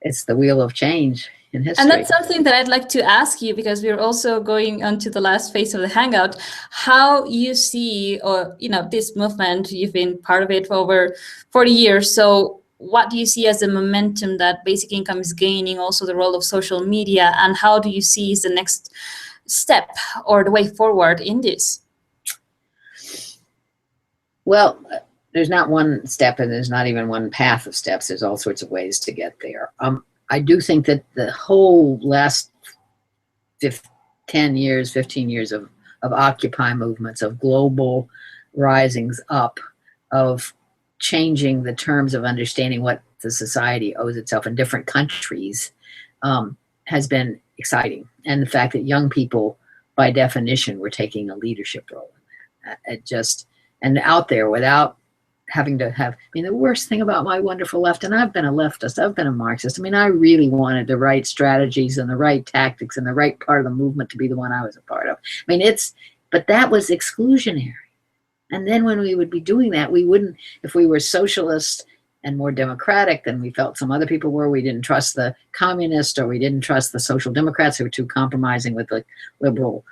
it's the wheel of change in history. And that's something that I'd like to ask you, because we're also going on to the last phase of the Hangout, how you see, or, you know, this movement, you've been part of it for over 40 years. So what do you see as the momentum that basic income is gaining, also the role of social media, and how do you see is the next step or the way forward in this? Well, there's not one step, and there's not even one path of steps. There's all sorts of ways to get there. I do think that the whole last 15 years of Occupy movements, of global risings up, of changing the terms of understanding what the society owes itself in different countries, has been exciting. And the fact that young people, by definition, were taking a leadership role in that. It just, and out there without having to have, I mean, the worst thing about my wonderful left, and I've been a leftist, I've been a Marxist. I mean, I really wanted the right strategies and the right tactics and the right part of the movement to be the one I was a part of. I mean, but that was exclusionary. And then when we would be doing that, we wouldn't, if we were socialist and more democratic than we felt some other people were, we didn't trust the communists, or we didn't trust the social democrats who were too compromising with the liberal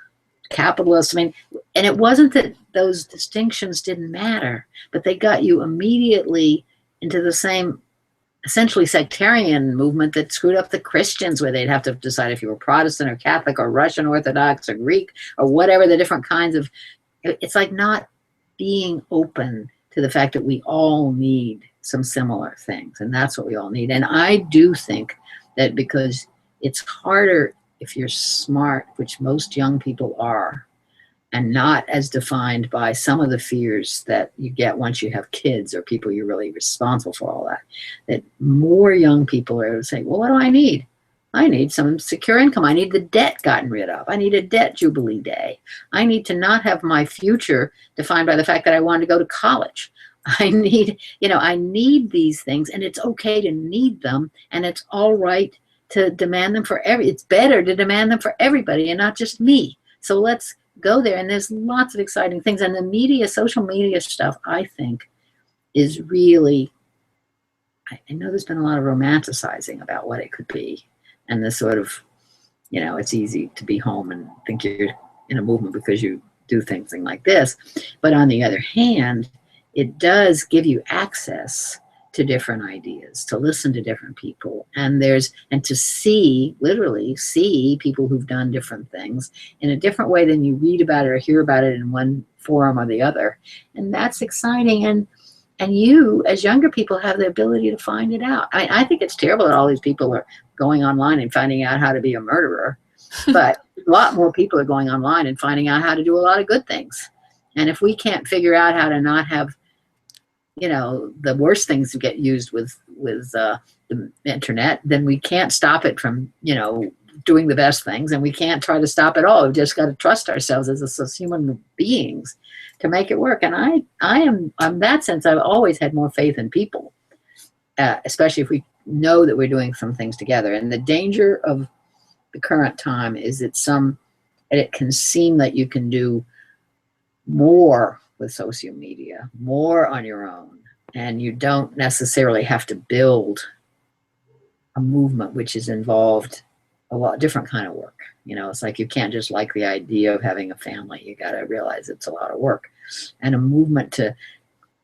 capitalists. I mean, and it wasn't that those distinctions didn't matter, but they got you immediately into the same essentially sectarian movement that screwed up the Christians, where they'd have to decide if you were Protestant or Catholic or Russian Orthodox or Greek or whatever the different kinds of, it's like not being open to the fact that we all need some similar things, and that's what we all need. And I do think that because it's harder if you're smart, which most young people are, and not as defined by some of the fears that you get once you have kids or people you're really responsible for all that, that more young people are saying, well, what do I need? I need some secure income. I need the debt gotten rid of. I need a debt jubilee day. I need to not have my future defined by the fact that I want to go to college. I need, I need these things, and it's okay to need them, and it's all right to demand them for it's better to demand them for everybody and not just me. So let's go there. And there's lots of exciting things. And the media, social media stuff, I think, is really, I know there's been a lot of romanticizing about what it could be. And the sort of, it's easy to be home and think you're in a movement because you do things like this. But on the other hand, it does give you access to different ideas, to listen to different people, and to see, literally see people who've done different things in a different way than you read about it or hear about it in one forum or the other. And that's exciting. And you, as younger people, have the ability to find it out. I think it's terrible that all these people are going online and finding out how to be a murderer, but a lot more people are going online and finding out how to do a lot of good things. And if we can't figure out how to not have the worst things to get used with the internet, then we can't stop it from, doing the best things, and we can't try to stop it all. We've just got to trust ourselves as human beings to make it work. And I am, in that sense, I've always had more faith in people, especially if we know that we're doing some things together. And the danger of the current time is that it can seem that you can do more with social media, more on your own, and you don't necessarily have to build a movement which is involved a lot different kind of work. It's like you can't just like the idea of having a family. You got to realize it's a lot of work, and a movement to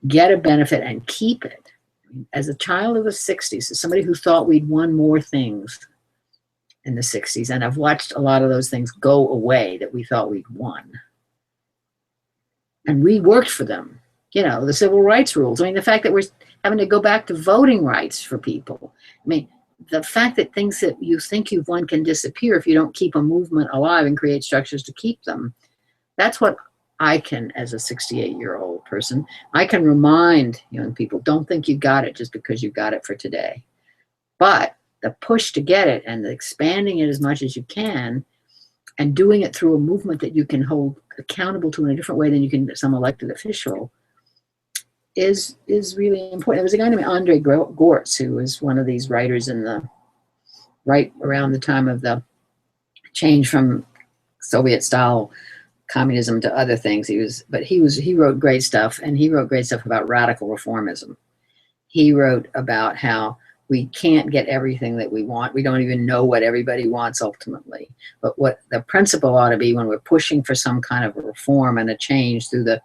get a benefit and keep it. As a child of the 60s, as somebody who thought we'd won more things in the 60s, and I've watched a lot of those things go away that we thought we'd won. And we worked for them, the civil rights rules. I mean, the fact that we're having to go back to voting rights for people. I mean, the fact that things that you think you've won can disappear if you don't keep a movement alive and create structures to keep them. That's what I can, as a 68-year-old person, I can remind young people, don't think you got it just because you got it for today. But the push to get it and the expanding it as much as you can, and doing it through a movement that you can hold accountable to in a different way than you can some elected official is really important. There was a guy named Andre Gortz, who was one of these writers right around the time of the change from Soviet-style communism to other things. He wrote great stuff, and he wrote great stuff about radical reformism. He wrote about how we can't get everything that we want. We don't even know what everybody wants ultimately. But what the principle ought to be when we're pushing for some kind of a reform and a change through the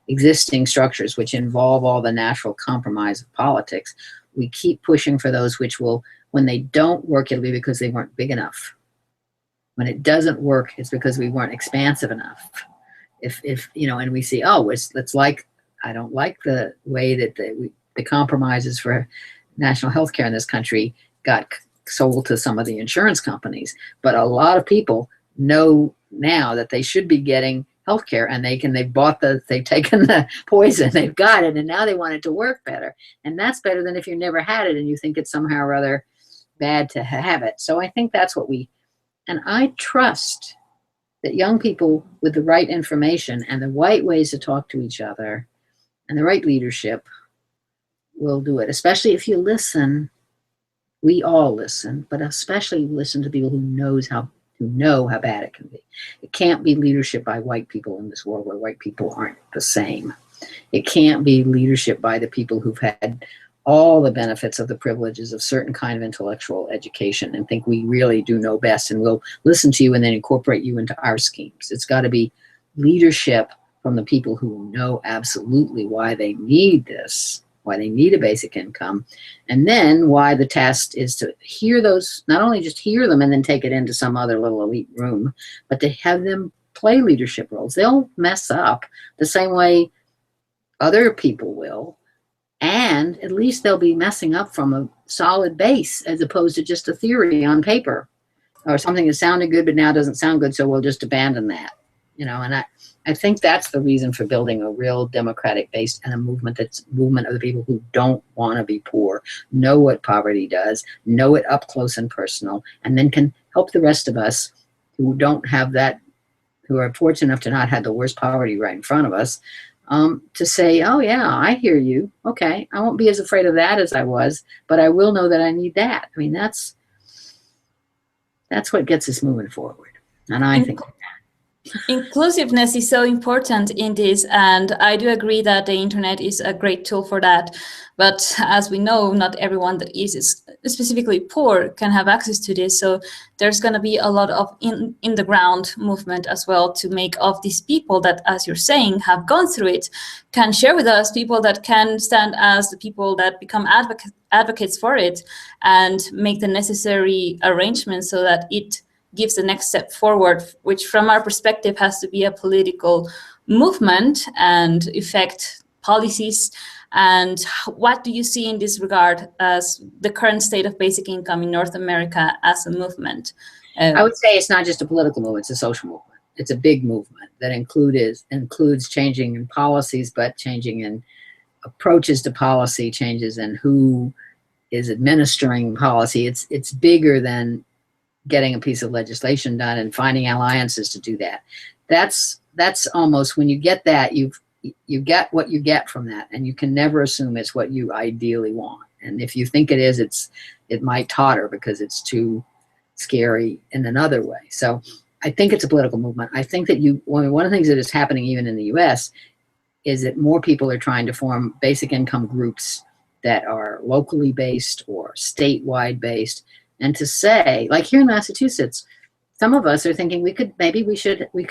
existing structures, which involve all the natural compromise of politics, we keep pushing for those which will, when they don't work, it'll be because they weren't big enough. When it doesn't work, it's because we weren't expansive enough. And we see, it's like, I don't like the way that the compromises for national health care in this country got sold to some of the insurance companies. But a lot of people know now that they should be getting health care, and they've taken the poison, they've got it, and now they want it to work better. And that's better than if you never had it and you think it's somehow or other bad to have it. So I think that's what and I trust that young people with the right information and the right ways to talk to each other and the right leadership will do it, especially if you listen. We all listen, but especially listen to people who know how bad it can be. It can't be leadership by white people in this world where white people aren't the same. It can't be leadership by the people who've had all the benefits of the privileges of certain kind of intellectual education and think we really do know best and we'll listen to you and then incorporate you into our schemes. It's got to be leadership from the people who know absolutely why they need this, why they need a basic income, and then why the test is to hear those, not only just hear them and then take it into some other little elite room, but to have them play leadership roles. They'll mess up the same way other people will, and at least they'll be messing up from a solid base as opposed to just a theory on paper or something that sounded good but now doesn't sound good, so we'll just abandon that. You know, and I think that's the reason for building a real democratic base and a movement that's a movement of the people who don't want to be poor, know what poverty does, know it up close and personal, and then can help the rest of us who don't have that, who are fortunate enough to not have the worst poverty right in front of us, to say, oh yeah, I hear you. Okay, I won't be as afraid of that as I was, but I will know that I need that. I mean, that's what gets us moving forward. And I think inclusiveness is so important in this, and I do agree that the internet is a great tool for that. But as we know, not everyone that is specifically poor can have access to this. So there's going to be a lot of in the ground movement as well to make of these people that, as you're saying, have gone through it, can share with us, people that can stand as the people that become advocates for it and make the necessary arrangements so that it gives the next step forward, which from our perspective has to be a political movement and affect policies. And what do you see in this regard as the current state of basic income in North America as a movement? I would say it's not just a political movement, it's a social movement. It's a big movement that includes changing in policies, but changing in approaches to policy, changes in who is administering policy. It's bigger than getting a piece of legislation done and finding alliances to do that. That's almost, when you get that, you get what you get from that, and you can never assume it's what you ideally want. And if you think it is, it might totter because it's too scary in another way. So I think it's a political movement. I think that one of the things that is happening even in the US is that more people are trying to form basic income groups that are locally based or statewide based. And to say, like here in Massachusetts, some of us are thinking we could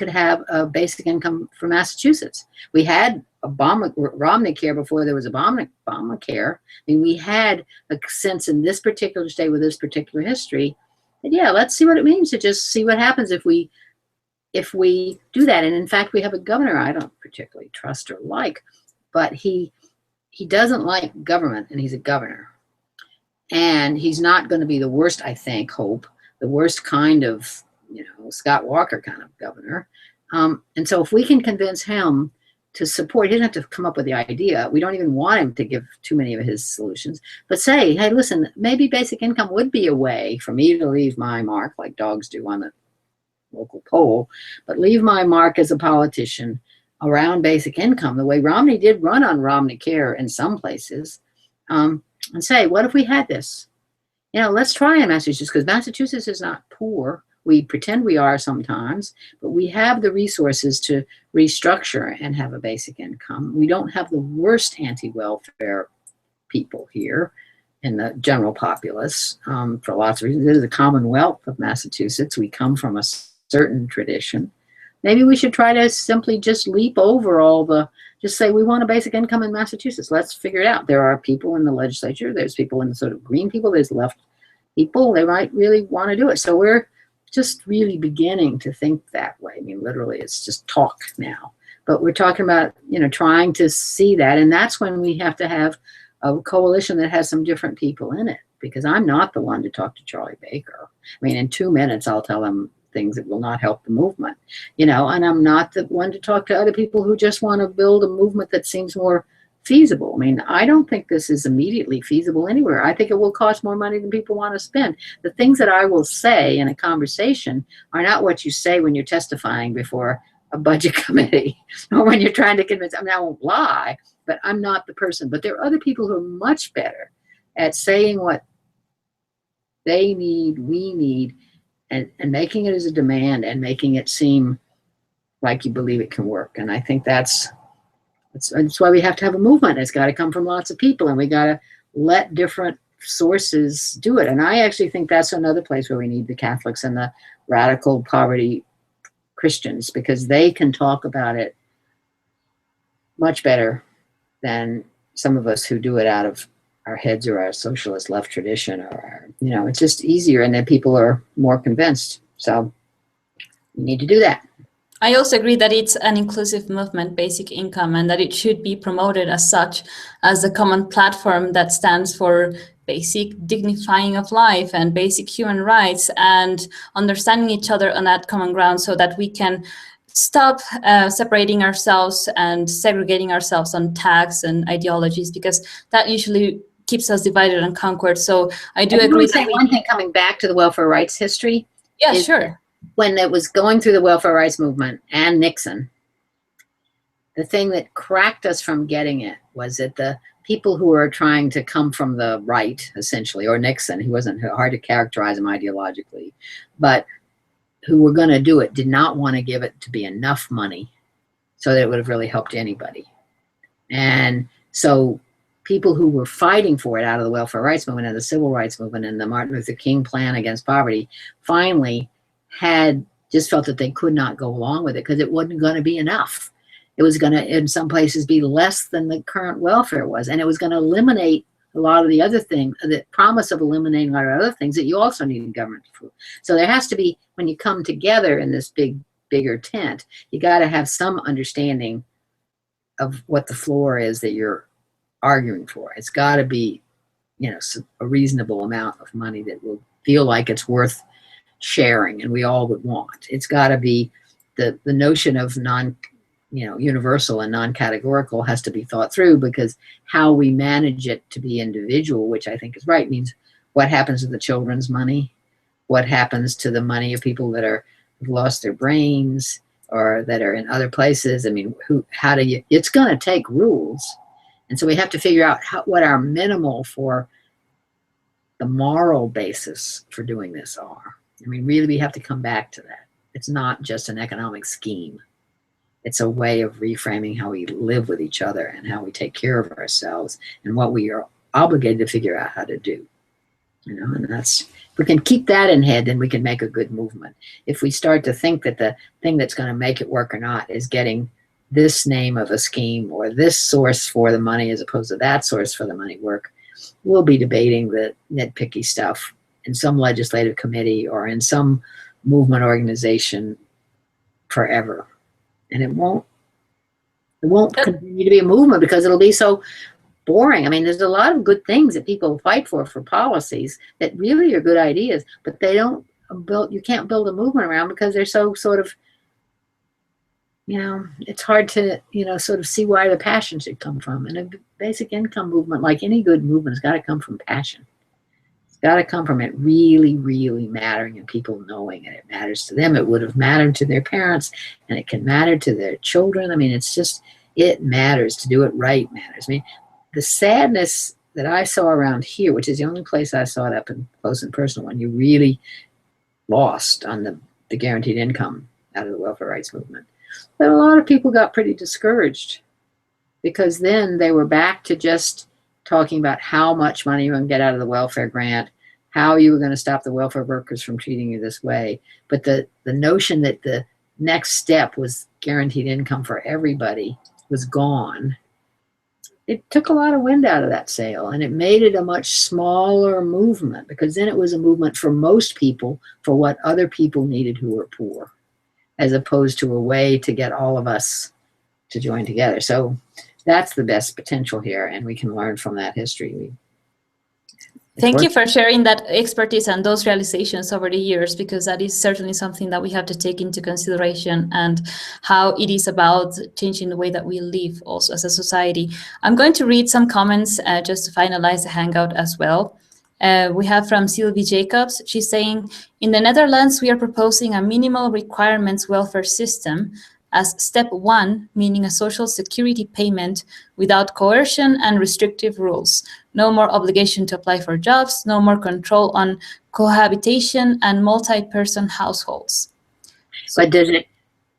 have a basic income for Massachusetts. We had Romney Care before there was Obamacare. I mean, we had a sense in this particular state with this particular history that, yeah, let's see what it means to just see what happens if we do that. And in fact, we have a governor I don't particularly trust or like, but he doesn't like government, and he's a governor. And he's not going to be the worst, I think, the worst kind of, Scott Walker kind of governor. And so if we can convince him to support, he doesn't have to come up with the idea. We don't even want him to give too many of his solutions, but say, hey, listen, maybe basic income would be a way for me to leave my mark like dogs do on the local poll, but leave my mark as a politician around basic income, the way Romney did run on Romney Care in some places. And say, what if we had this? Let's try in Massachusetts, because Massachusetts is not poor. We pretend we are sometimes, but we have the resources to restructure and have a basic income. We don't have the worst anti-welfare people here in the general populace for lots of reasons. It is the Commonwealth of Massachusetts. We come from a certain tradition. Maybe we should try to simply just leap over just say we want a basic income in Massachusetts. Let's figure it out. There are people in the legislature. There's people in the sort of green people. There's left people. They might really want to do it. So we're just really beginning to think that way. I mean, literally, it's just talk now. But we're talking about, trying to see that. And that's when we have to have a coalition that has some different people in it, because I'm not the one to talk to Charlie Baker. I mean, in 2 minutes, I'll tell him things that will not help the movement, and I'm not the one to talk to other people who just want to build a movement that seems more feasible. I mean, I don't think this is immediately feasible anywhere. I think it will cost more money than people want to spend. The things that I will say in a conversation are not what you say when you're testifying before a budget committee or when you're trying to convince. I mean, I won't lie, but I'm not the person. But there are other people who are much better at saying what they need, we need, and making it as a demand and making it seem like you believe it can work. And I think that's That's why we have to have a movement. It's got to come from lots of people, and we got to let different sources do it. And I actually think that's another place where we need the Catholics and the radical poverty Christians, because they can talk about it much better than some of us who do it out of our heads or our socialist left tradition, or our, it's just easier, and then people are more convinced. So we need to do that. I also agree that it's an inclusive movement, basic income, and that it should be promoted as such, as a common platform that stands for basic dignifying of life and basic human rights, and understanding each other on that common ground, so that we can stop separating ourselves and segregating ourselves on tax and ideologies, because that usually keeps us divided and conquered. So I do agree that one thing coming back to the welfare rights history. Yeah, sure. When it was going through the welfare rights movement and Nixon, the thing that cracked us from getting it was that the people who were trying to come from the right, essentially, or Nixon, he wasn't hard to characterize him ideologically, but who were going to do it, did not want to give it to be enough money so that it would have really helped anybody. And so people who were fighting for it out of the welfare rights movement and the civil rights movement and the Martin Luther King plan against poverty finally had just felt that they could not go along with it because it wasn't going to be enough. It was going to, in some places, be less than the current welfare was, and it was going to eliminate a lot of the other things, the promise of eliminating a lot of other things that you also need in government for. So there has to be, when you come together in this bigger tent, you got to have some understanding of what the floor is that you're arguing for. It's got to be, a reasonable amount of money that will feel like it's worth sharing, and we all would want. It's got to be the notion of universal and non-categorical has to be thought through, because how we manage it to be individual, which I think is right, means what happens to the children's money, what happens to the money of people that have lost their brains or that are in other places. I mean, it's going to take rules. And so we have to figure out what our minimal for the moral basis for doing this are. I mean, really, we have to come back to that. It's not just an economic scheme. It's a way of reframing how we live with each other and how we take care of ourselves and what we are obligated to figure out how to do. And that's, if we can keep that in head, then we can make a good movement. If we start to think that the thing that's going to make it work or not is getting this name of a scheme or this source for the money as opposed to that source for the money work, we'll be debating the nitpicky stuff in some legislative committee or in some movement organization forever. And it won't continue to be a movement because it'll be so boring. I mean, there's a lot of good things that people fight for policies that really are good ideas, but they don't you can't build a movement around because they're so sort of, it's hard to, sort of see where the passion should come from. And a basic income movement, like any good movement, has got to come from passion. It's got to come from it really, really mattering and people knowing it matters to them. It would have mattered to their parents, and it can matter to their children. I mean, it's just, it matters. To do it right matters. I mean, the sadness that I saw around here, which is the only place I saw it up close and personal, when you really lost on the guaranteed income out of the welfare rights movement. But a lot of people got pretty discouraged because then they were back to just talking about how much money you were going to get out of the welfare grant, how you were going to stop the welfare workers from treating you this way. But the notion that the next step was guaranteed income for everybody was gone. It took a lot of wind out of that sail, and it made it a much smaller movement, because then it was a movement for most people for what other people needed who were poor, as opposed to a way to get all of us to join together. So that's the best potential here, and we can learn from that history. Thank you for sharing that expertise and those realizations over the years, because that is certainly something that we have to take into consideration, and how it is about changing the way that we live also as a society. I'm going to read some comments just to finalize the hangout as well. We have from Sylvie Jacobs. She's saying, in the Netherlands, we are proposing a minimal requirements welfare system as step 1, meaning a social security payment without coercion and restrictive rules. No more obligation to apply for jobs, no more control on cohabitation and multi-person households. But does it,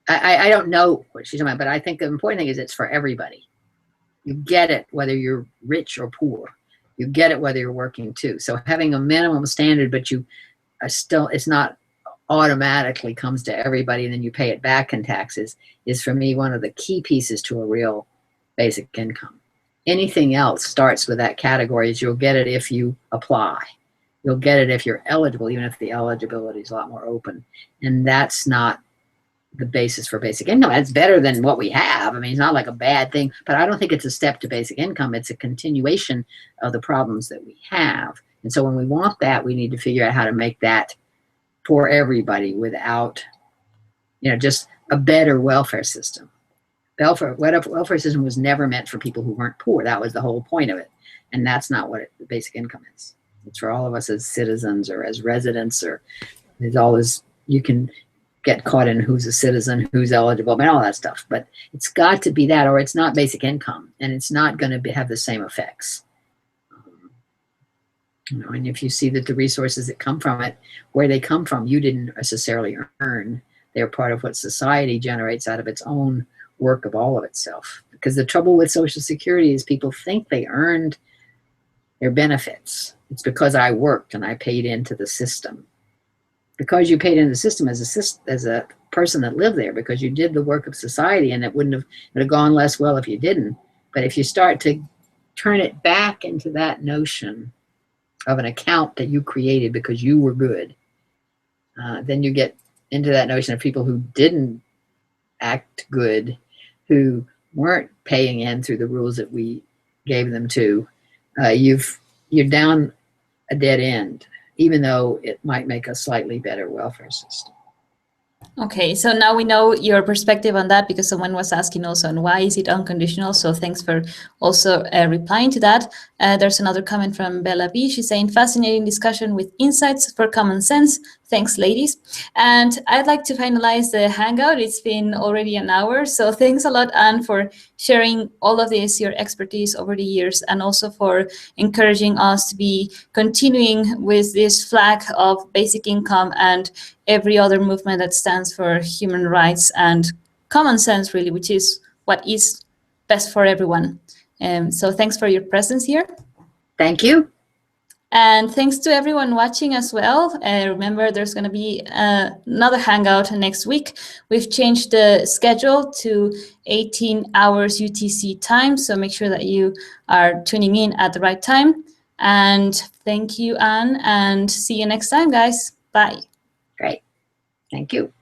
I don't know what she's talking about, but I think the important thing is it's for everybody. You get it whether you're rich or poor. You get it whether you're working too. So having a minimum standard, but you are still, it's not automatically comes to everybody and then you pay it back in taxes, is for me one of the key pieces to a real basic income. Anything else starts with that category. Is you'll get it if you apply. You'll get it if you're eligible, even if the eligibility is a lot more open. And that's not the basis for basic income. It's better than what we have. I mean, it's not like a bad thing, but I don't think it's a step to basic income. It's a continuation of the problems that we have. And so when we want that, we need to figure out how to make that for everybody without, just a better welfare system. Welfare system was never meant for people who weren't poor. That was the whole point of it. And that's not what the basic income is. It's for all of us as citizens or as residents, or there's always, you can get caught in who's a citizen, who's eligible, and all that stuff. But it's got to be that, or it's not basic income, and it's not going to have the same effects. And if you see that the resources that come from it, where they come from, you didn't necessarily earn. They're part of what society generates out of its own work of all of itself. Because the trouble with Social Security is people think they earned their benefits. It's because I worked and I paid into the system. Because you paid into the system as a person that lived there, because you did the work of society, and it would have gone less well if you didn't. But if you start to turn it back into that notion of an account that you created because you were good, then you get into that notion of people who didn't act good, who weren't paying in through the rules that we gave them to. You're down a dead end, even though it might make a slightly better welfare system. Okay, so now we know your perspective on that, because someone was asking also on why is it unconditional. So thanks for also replying to that. There's another comment from Bella B. She's saying, fascinating discussion with insights for common sense. Thanks, ladies. And I'd like to finalize the Hangout. It's been already an hour. So thanks a lot, Anne, for sharing all of this, your expertise over the years, and also for encouraging us to be continuing with this flag of basic income and every other movement that stands for human rights and common sense, really, which is what is best for everyone. So thanks for your presence here. Thank you. And thanks to everyone watching as well. Remember, there's going to be another Hangout next week. We've changed the schedule to 18 hours UTC time, so make sure that you are tuning in at the right time. And thank you, Anne, and see you next time, guys. Bye. Great. Thank you.